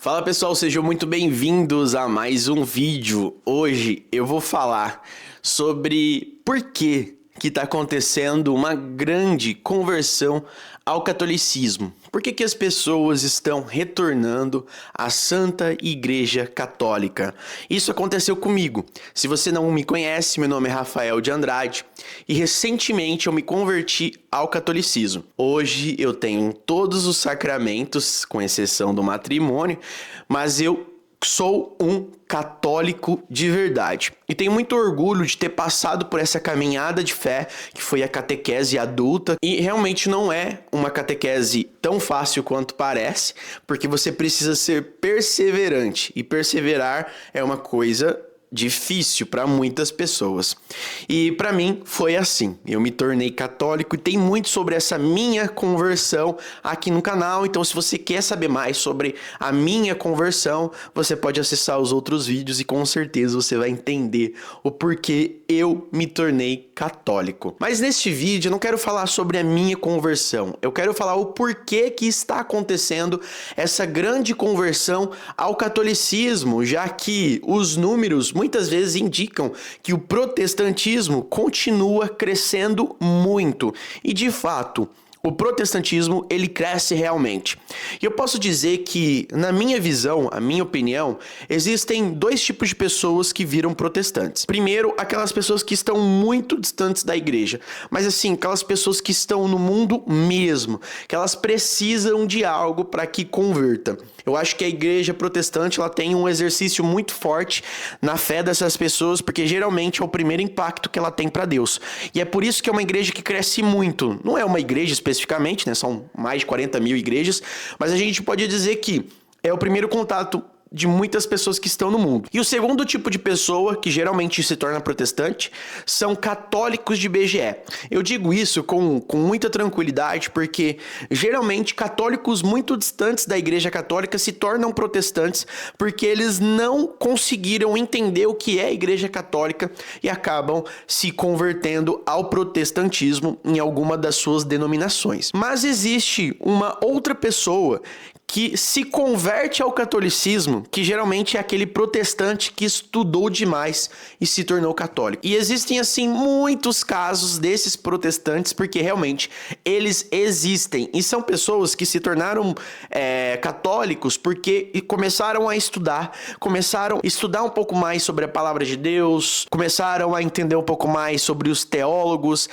Fala pessoal, sejam muito bem-vindos a mais um vídeo. Hoje eu vou falar sobre por que está acontecendo uma grande conversão ao catolicismo. Por que as pessoas estão retornando à Santa Igreja Católica? Isso aconteceu comigo. Se você não me conhece, meu nome é Rafael de Andrade e recentemente eu me converti ao catolicismo. Hoje eu tenho todos os sacramentos, com exceção do matrimônio, mas eu sou um católico de verdade. E tenho muito orgulho de ter passado por essa caminhada de fé, que foi a catequese adulta. E realmente não é uma catequese tão fácil quanto parece, porque você precisa ser perseverante. E perseverar é uma coisa difícil para muitas pessoas. E para mim foi assim. Eu me tornei católico e tem muito sobre essa minha conversão aqui no canal. Então, se você quer saber mais sobre a minha conversão, você pode acessar os outros vídeos e com certeza você vai entender o porquê eu me tornei católico. Mas neste vídeo eu não quero falar sobre a minha conversão. Eu quero falar o porquê que está acontecendo essa grande conversão ao catolicismo, já que os números muitas vezes indicam que o protestantismo continua crescendo muito. E de fato, o protestantismo, ele cresce realmente. E eu posso dizer que, na minha visão, a minha opinião, existem dois tipos de pessoas que viram protestantes. Primeiro, aquelas pessoas que estão muito distantes da igreja, mas assim, aquelas pessoas que estão no mundo mesmo, que elas precisam de algo para que converta. Eu acho que a igreja protestante ela tem um exercício muito forte na fé dessas pessoas, porque geralmente é o primeiro impacto que ela tem para Deus. E é por isso que é uma igreja que cresce muito. Não é uma igreja especificamente, né? São mais de 40 mil igrejas, mas a gente pode dizer que é o primeiro contato de muitas pessoas que estão no mundo. E o segundo tipo de pessoa, que geralmente se torna protestante, são católicos de BGE. Eu digo isso com muita tranquilidade, porque geralmente católicos muito distantes da Igreja Católica se tornam protestantes, porque eles não conseguiram entender o que é a Igreja Católica e acabam se convertendo ao protestantismo em alguma das suas denominações. Mas existe uma outra pessoa que se converte ao catolicismo, que geralmente é aquele protestante que estudou demais e se tornou católico. E existem, assim, muitos casos desses protestantes, porque realmente eles existem. E são pessoas que se tornaram católicos porque começaram a estudar um pouco mais sobre a palavra de Deus, começaram a entender um pouco mais sobre os teólogos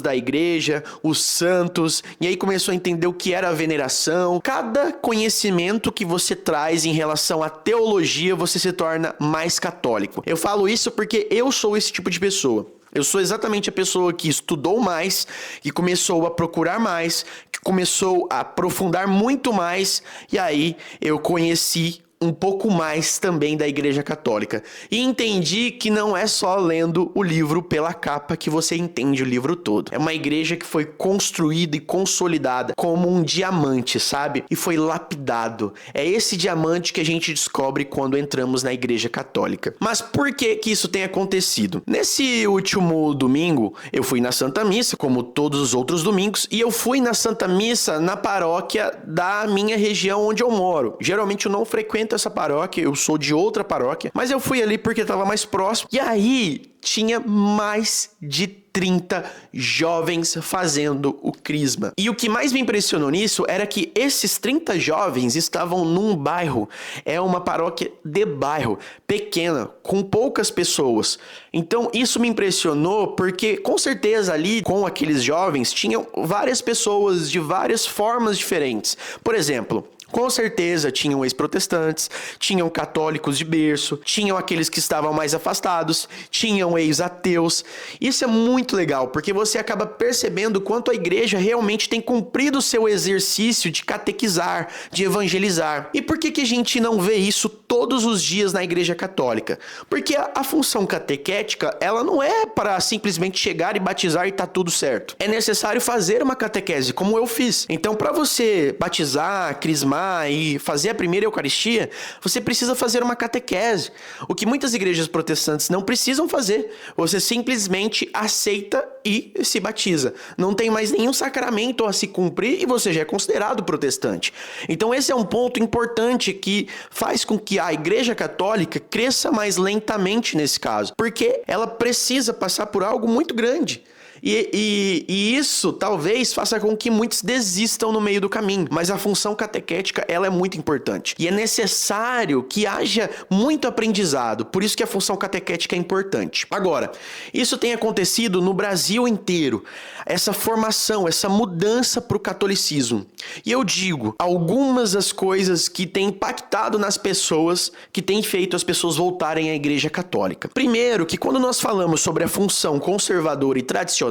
da igreja, os santos, e aí começou a entender o que era a veneração. Cada conhecimento que você traz em relação à teologia, você se torna mais católico. Eu falo isso porque eu sou esse tipo de pessoa. Eu sou exatamente a pessoa que estudou mais, que começou a procurar mais, que começou a aprofundar muito mais, e aí eu conheci um pouco mais também da Igreja Católica. E entendi que não é só lendo o livro pela capa que você entende o livro todo. É uma igreja que foi construída e consolidada como um diamante, sabe? E foi lapidado. É esse diamante que a gente descobre quando entramos na Igreja Católica. Mas por que isso tem acontecido? Nesse último domingo, eu fui na Santa Missa, como todos os outros domingos, e eu fui na Santa Missa na paróquia da minha região onde eu moro. Geralmente eu não frequento essa paróquia, eu sou de outra paróquia, mas eu fui ali porque estava mais próximo. E aí tinha mais de 30 jovens fazendo o crisma. E o que mais me impressionou nisso era que esses 30 jovens estavam num bairro, é uma paróquia de bairro, pequena, com poucas pessoas. Então isso me impressionou porque com certeza ali com aqueles jovens tinham várias pessoas de várias formas diferentes. Por exemplo, com certeza tinham ex-protestantes, tinham católicos de berço, tinham aqueles que estavam mais afastados, tinham ex-ateus. Isso é muito legal, porque você acaba percebendo quanto a igreja realmente tem cumprido o seu exercício de catequizar, de evangelizar. E por que a gente não vê isso todos os dias na Igreja Católica? Porque a função catequética, ela não é para simplesmente chegar e batizar e tá tudo certo. É necessário fazer uma catequese, como eu fiz. Então, para você batizar, crismar e fazer a primeira Eucaristia, você precisa fazer uma catequese. O que muitas igrejas protestantes não precisam fazer. Você simplesmente aceita e se batiza. Não tem mais nenhum sacramento a se cumprir e você já é considerado protestante. Então esse é um ponto importante que faz com que a Igreja Católica cresça mais lentamente nesse caso, porque ela precisa passar por algo muito grande. E isso talvez faça com que muitos desistam no meio do caminho. Mas a função catequética, ela é muito importante. E é necessário que haja muito aprendizado. Por isso que a função catequética é importante. Agora, isso tem acontecido no Brasil inteiro. Essa formação, essa mudança para o catolicismo. E eu digo, algumas das coisas que têm impactado nas pessoas, que têm feito as pessoas voltarem à Igreja Católica. Primeiro, que quando nós falamos sobre a função conservadora e tradicional,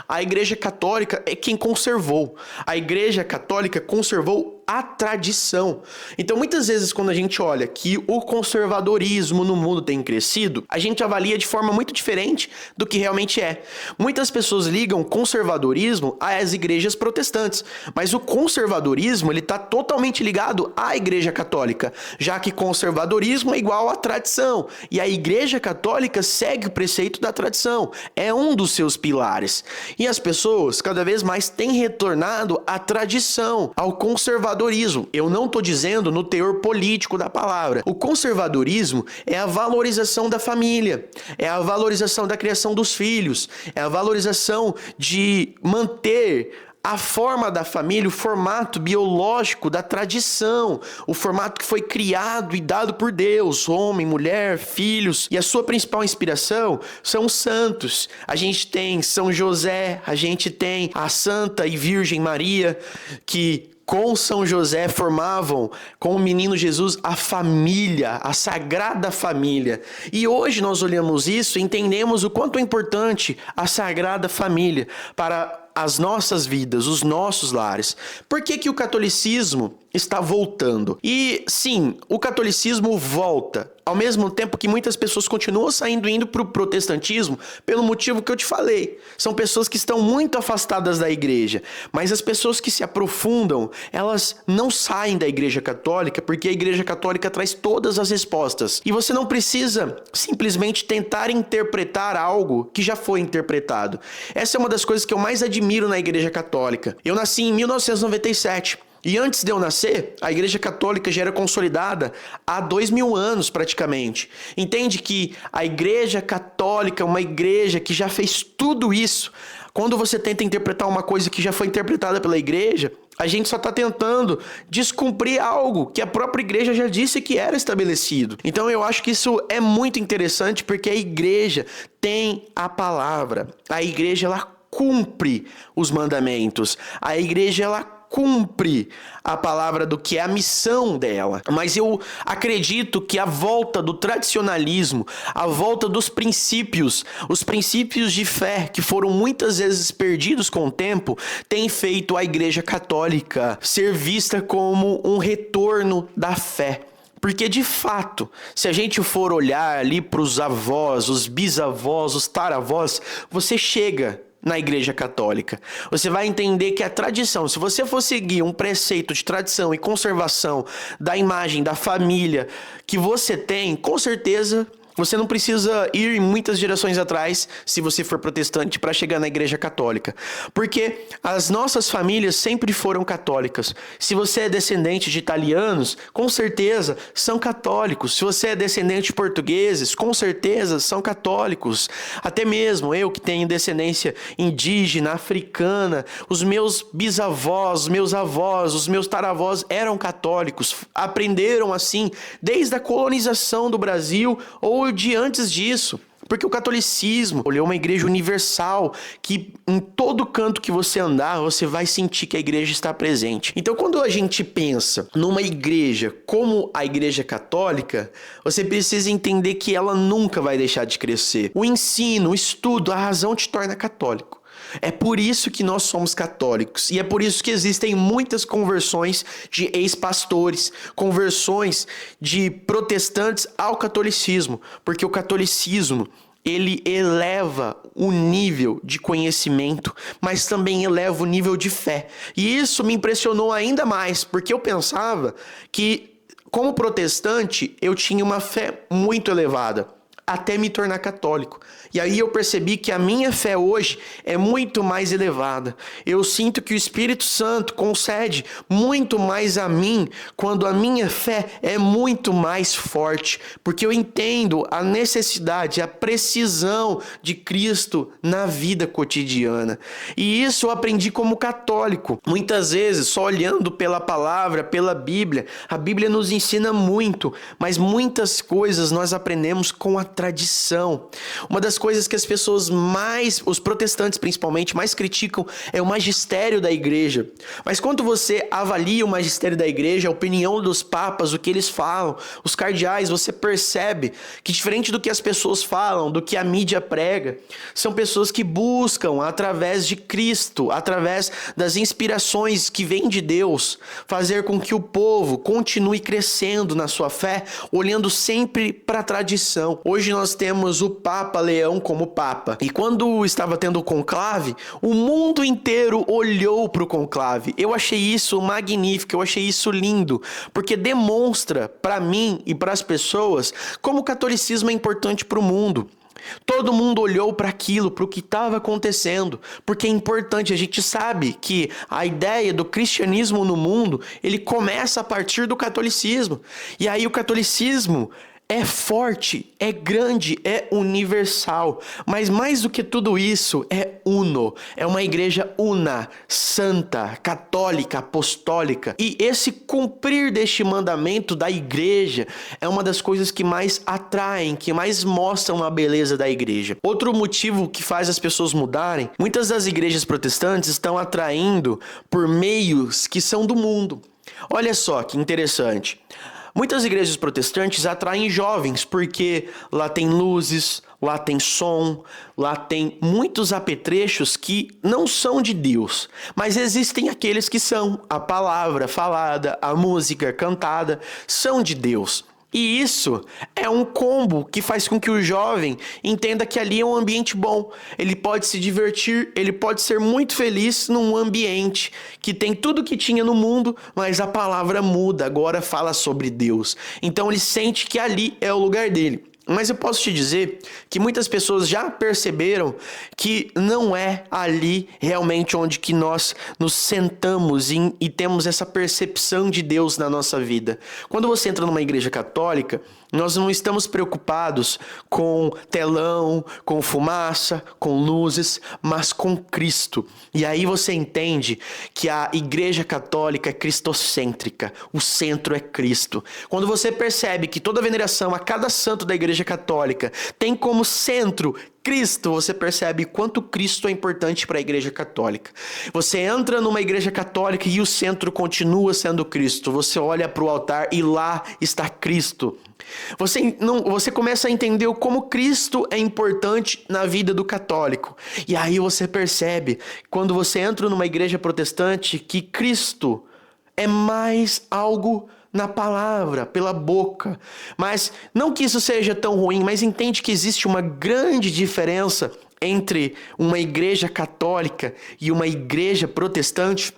a Igreja Católica é quem conservou. A Igreja Católica conservou a tradição. Então, muitas vezes, quando a gente olha que o conservadorismo no mundo tem crescido, a gente avalia de forma muito diferente do que realmente é. Muitas pessoas ligam conservadorismo às igrejas protestantes, mas o conservadorismo ele está totalmente ligado à Igreja Católica, já que conservadorismo é igual à tradição, e a Igreja Católica segue o preceito da tradição, é um dos seus pilares. E as pessoas cada vez mais têm retornado à tradição, ao conservadorismo. Eu não estou dizendo no teor político da palavra. O conservadorismo é a valorização da família, é a valorização da criação dos filhos, é a valorização de manter a forma da família, o formato biológico da tradição, o formato que foi criado e dado por Deus, homem, mulher, filhos, e a sua principal inspiração são os santos. A gente tem São José, a gente tem a Santa e Virgem Maria, que com São José formavam com o menino Jesus a família, a Sagrada Família. E hoje nós olhamos isso e entendemos o quanto é importante a Sagrada Família para as nossas vidas, os nossos lares. Por que que o catolicismo está voltando? E sim, o catolicismo volta, ao mesmo tempo que muitas pessoas continuam indo para o protestantismo pelo motivo que eu te falei. São pessoas que estão muito afastadas da igreja, mas as pessoas que se aprofundam, elas não saem da Igreja Católica porque a Igreja Católica traz todas as respostas. E você não precisa simplesmente tentar interpretar algo que já foi interpretado. Essa é uma das coisas que eu mais admiro na Igreja Católica. Eu nasci em 1997. E antes de eu nascer, a Igreja Católica já era consolidada há 2000 anos praticamente. Entende que a Igreja Católica é uma igreja que já fez tudo isso. Quando você tenta interpretar uma coisa que já foi interpretada pela igreja, a gente só está tentando descumprir algo que a própria igreja já disse que era estabelecido. Então eu acho que isso é muito interessante porque a igreja tem a palavra. A igreja ela cumpre os mandamentos. A igreja ela cumpre a palavra do que é a missão dela. Mas eu acredito que a volta do tradicionalismo, a volta dos princípios, os princípios de fé que foram muitas vezes perdidos com o tempo, tem feito a Igreja Católica ser vista como um retorno da fé. Porque, de fato, se a gente for olhar ali para os avós, os bisavós, os taravós, você chega na Igreja Católica. Você vai entender que a tradição, se você for seguir um preceito de tradição e conservação da imagem da família que você tem, com certeza você não precisa ir muitas gerações atrás, se você for protestante, para chegar na Igreja Católica. Porque as nossas famílias sempre foram católicas. Se você é descendente de italianos, com certeza são católicos. Se você é descendente de portugueses, com certeza são católicos. Até mesmo eu que tenho descendência indígena, africana, os meus bisavós, os meus avós, os meus taravós eram católicos. Aprenderam assim desde a colonização do Brasil ou de antes disso, porque o catolicismo é uma igreja universal que em todo canto que você andar, você vai sentir que a igreja está presente. Então, quando a gente pensa numa igreja como a Igreja Católica, você precisa entender que ela nunca vai deixar de crescer. O ensino, o estudo, a razão te torna católico. É por isso que nós somos católicos e é por isso que existem muitas conversões de ex-pastores, conversões de protestantes ao catolicismo, porque o catolicismo ele eleva o nível de conhecimento, mas também eleva o nível de fé. E isso me impressionou ainda mais, porque eu pensava que como protestante eu tinha uma fé muito elevada. até me tornar católico. E aí eu percebi que a minha fé hoje é muito mais elevada. Eu sinto que o Espírito Santo concede muito mais a mim quando a minha fé é muito mais forte, porque eu entendo a necessidade, a precisão de Cristo na vida cotidiana. E isso eu aprendi como católico. Muitas vezes, só olhando pela palavra, pela Bíblia, a Bíblia nos ensina muito, mas muitas coisas nós aprendemos com a tradição. Uma das coisas que as pessoas mais, os protestantes principalmente, mais criticam é o magistério da igreja. Mas quando você avalia o magistério da igreja, a opinião dos papas, o que eles falam, os cardeais, você percebe que diferente do que as pessoas falam, do que a mídia prega, são pessoas que buscam através de Cristo, através das inspirações que vêm de Deus, fazer com que o povo continue crescendo na sua fé, olhando sempre para a tradição. Hoje nós temos o Papa Leão como Papa. E quando estava tendo o conclave, o mundo inteiro olhou para o conclave. Eu achei isso magnífico, eu achei isso lindo, porque demonstra para mim e para as pessoas como o catolicismo é importante para o mundo. Todo mundo olhou para aquilo, para o que estava acontecendo, porque é importante. A gente sabe que a ideia do cristianismo no mundo, ele começa a partir do catolicismo. E aí o catolicismo é forte, é grande, é universal, mas mais do que tudo isso, é uno, é uma igreja una, santa, católica, apostólica. E esse cumprir deste mandamento da igreja é uma das coisas que mais atraem, que mais mostram a beleza da igreja. Outro motivo que faz as pessoas mudarem, muitas das igrejas protestantes estão atraindo por meios que são do mundo. Olha só que interessante. Muitas igrejas protestantes atraem jovens porque lá tem luzes, lá tem som, lá tem muitos apetrechos que não são de Deus, mas existem aqueles que são. A palavra falada, a música cantada são de Deus. E isso é um combo que faz com que o jovem entenda que ali é um ambiente bom. Ele pode se divertir, ele pode ser muito feliz num ambiente que tem tudo que tinha no mundo, mas a palavra muda, agora fala sobre Deus. Então ele sente que ali é o lugar dele. Mas eu posso te dizer que muitas pessoas já perceberam que não é ali realmente onde que nós nos sentamos e temos essa percepção de Deus na nossa vida. Quando você entra numa igreja católica, nós não estamos preocupados com telão, com fumaça, com luzes, mas com Cristo. E aí você entende que a igreja católica é cristocêntrica, o centro é Cristo. Quando você percebe que toda veneração a cada santo da igreja católica tem como centro Cristo, você percebe quanto Cristo é importante para a igreja católica. Você entra numa igreja católica e o centro continua sendo Cristo. Você olha para o altar e lá está Cristo. Você começa a entender como Cristo é importante na vida do católico. E aí você percebe, quando você entra numa igreja protestante, que Cristo é mais algo na palavra, pela boca. Mas não que isso seja tão ruim, mas entende que existe uma grande diferença entre uma igreja católica e uma igreja protestante.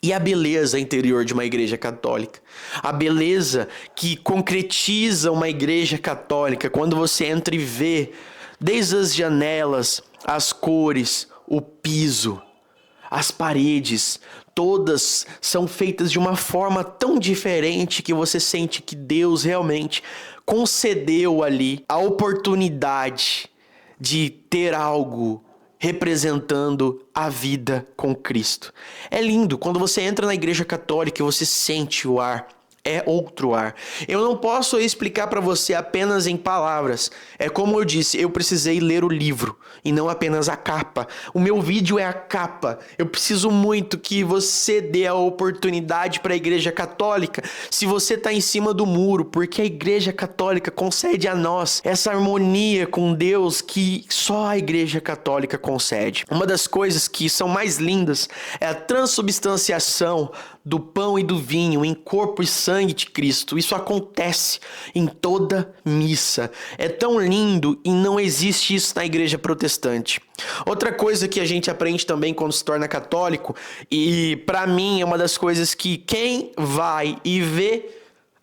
E a beleza interior de uma igreja católica, a beleza que concretiza uma igreja católica, quando você entra e vê, desde as janelas, as cores, o piso, as paredes, todas são feitas de uma forma tão diferente que você sente que Deus realmente concedeu ali a oportunidade de ter algo representando a vida com Cristo. É lindo quando você entra na igreja católica e você sente o ar. É outro ar. Eu não posso explicar para você apenas em palavras. É como eu disse, eu precisei ler o livro e não apenas a capa. O meu vídeo é a capa. Eu preciso muito que você dê a oportunidade para a igreja católica. Se você está em cima do muro, porque a igreja católica concede a nós essa harmonia com Deus que só a igreja católica concede. Uma das coisas que são mais lindas é a transubstanciação do pão e do vinho em corpo e sangue de Cristo. Isso acontece em toda missa. É tão lindo e não existe isso na igreja protestante. Outra coisa que a gente aprende também quando se torna católico, e para mim é uma das coisas que quem vai e vê,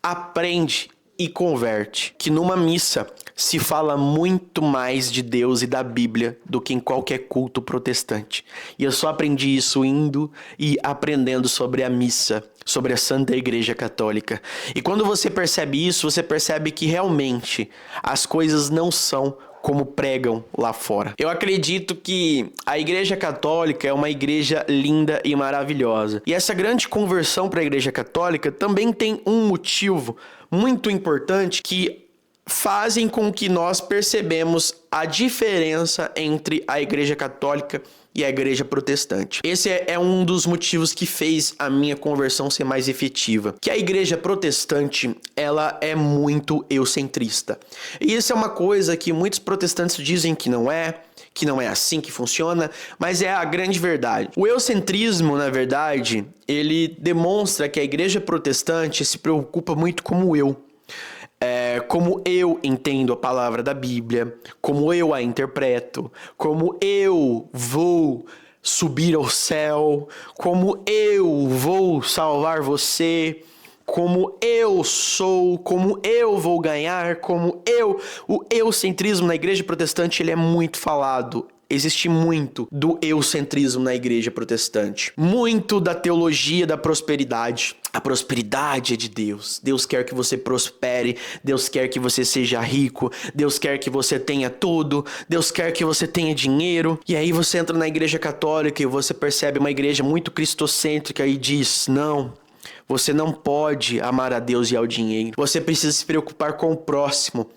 aprende e converte que numa missa se fala muito mais de Deus e da Bíblia do que em qualquer culto protestante. E eu só aprendi isso indo e aprendendo sobre a missa, sobre a Santa Igreja Católica. E quando você percebe isso, você percebe que realmente as coisas não são como pregam lá fora. Eu acredito que a Igreja Católica é uma igreja linda e maravilhosa. E essa grande conversão para a Igreja Católica também tem um motivo muito importante que fazem com que nós percebemos a diferença entre a Igreja Católica e a Igreja Protestante. Esse é um dos motivos que fez a minha conversão ser mais efetiva. Que a Igreja Protestante, ela é muito eucentrista. E isso é uma coisa que muitos protestantes dizem que não é assim que funciona, mas é a grande verdade. O eucentrismo, na verdade, ele demonstra que a Igreja Protestante se preocupa muito como como eu entendo a palavra da Bíblia, como eu a interpreto, como eu vou subir ao céu, como eu vou salvar você, como eu sou, como eu vou ganhar, O eucentrismo na Igreja Protestante ele é muito falado. Existe muito do eucentrismo na Igreja Protestante. Muito da teologia da prosperidade. A prosperidade é de Deus. Deus quer que você prospere. Deus quer que você seja rico. Deus quer que você tenha tudo. Deus quer que você tenha dinheiro. E aí você entra na Igreja Católica e você percebe uma igreja muito cristocêntrica e diz, não, você não pode amar a Deus e ao dinheiro. Você precisa se preocupar com o próximo.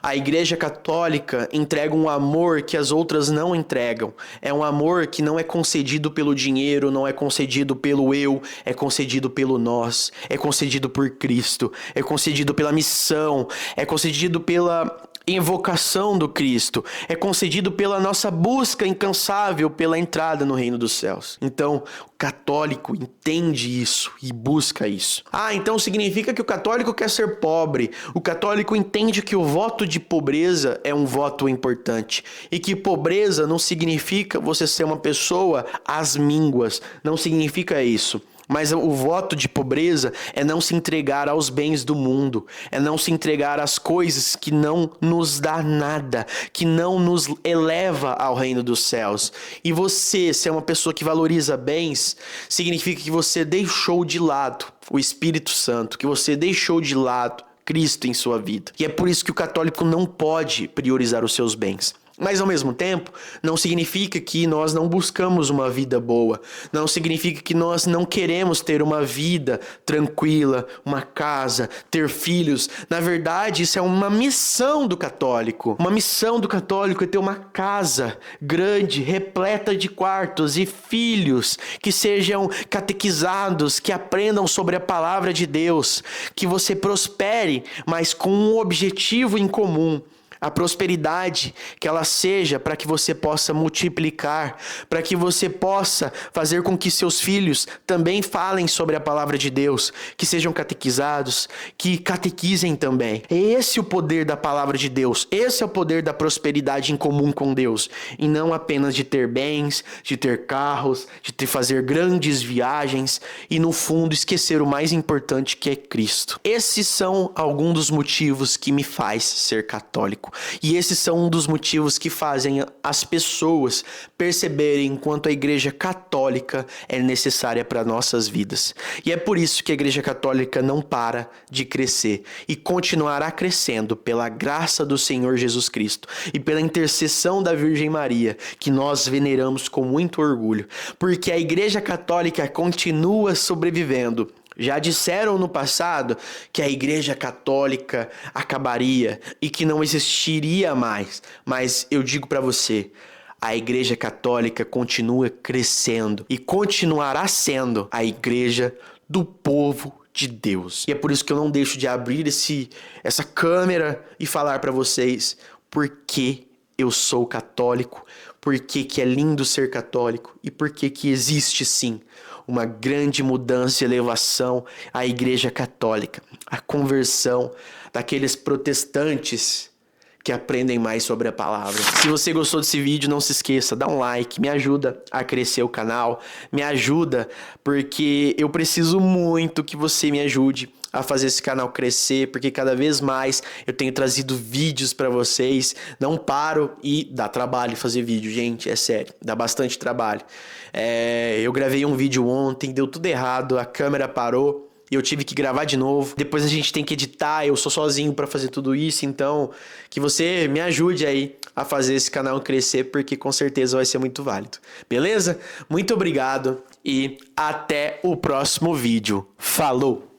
A Igreja Católica entrega um amor que as outras não entregam. É um amor que não é concedido pelo dinheiro, não é concedido pelo eu, é concedido pelo nós, é concedido por Cristo, é concedido pela missão, é concedido pela invocação do Cristo, é concedido pela nossa busca incansável pela entrada no reino dos céus. Então, o católico entende isso e busca isso. Então significa que o católico quer ser pobre. O católico entende que o voto de pobreza é um voto importante e que pobreza não significa você ser uma pessoa às mínguas, não significa isso. Mas o voto de pobreza é não se entregar aos bens do mundo, é não se entregar às coisas que não nos dá nada, que não nos eleva ao reino dos céus. E você, ser uma pessoa que valoriza bens, significa que você deixou de lado o Espírito Santo, que você deixou de lado Cristo em sua vida. E é por isso que o católico não pode priorizar os seus bens. Mas ao mesmo tempo, não significa que nós não buscamos uma vida boa. Não significa que nós não queremos ter uma vida tranquila, uma casa, ter filhos. Na verdade, isso é uma missão do católico. Uma missão do católico é ter uma casa grande, repleta de quartos e filhos que sejam catequizados, que aprendam sobre a palavra de Deus, que você prospere, mas com um objetivo em comum. A prosperidade, que ela seja para que você possa multiplicar, para que você possa fazer com que seus filhos também falem sobre a palavra de Deus, que sejam catequizados, que catequizem também. É esse o poder da palavra de Deus, esse é o poder da prosperidade em comum com Deus, e não apenas de ter bens, de ter carros, de fazer grandes viagens e no fundo esquecer o mais importante que é Cristo. Esses são alguns dos motivos que me faz ser católico. E esses são um dos motivos que fazem as pessoas perceberem quanto a Igreja Católica é necessária para nossas vidas. E é por isso que a Igreja Católica não para de crescer e continuará crescendo pela graça do Senhor Jesus Cristo e pela intercessão da Virgem Maria, que nós veneramos com muito orgulho, porque a Igreja Católica continua sobrevivendo. Já disseram no passado que a Igreja Católica acabaria e que não existiria mais. Mas eu digo para você, a Igreja Católica continua crescendo e continuará sendo a Igreja do povo de Deus. E é por isso que eu não deixo de abrir essa câmera e falar para vocês por que eu sou católico, por que é lindo ser católico e por que existe sim uma grande mudança e elevação à Igreja Católica, a conversão daqueles protestantes que aprendem mais sobre a palavra. Se você gostou desse vídeo, não se esqueça, dá um like, me ajuda a crescer o canal, me ajuda porque eu preciso muito que você me ajude a fazer esse canal crescer, porque cada vez mais eu tenho trazido vídeos pra vocês. Não paro e dá trabalho fazer vídeo, gente, é sério, dá bastante trabalho. Eu gravei um vídeo ontem, deu tudo errado, a câmera parou e eu tive que gravar de novo. Depois a gente tem que editar, eu sou sozinho pra fazer tudo isso, então que você me ajude aí a fazer esse canal crescer, porque com certeza vai ser muito válido. Beleza? Muito obrigado e até o próximo vídeo. Falou!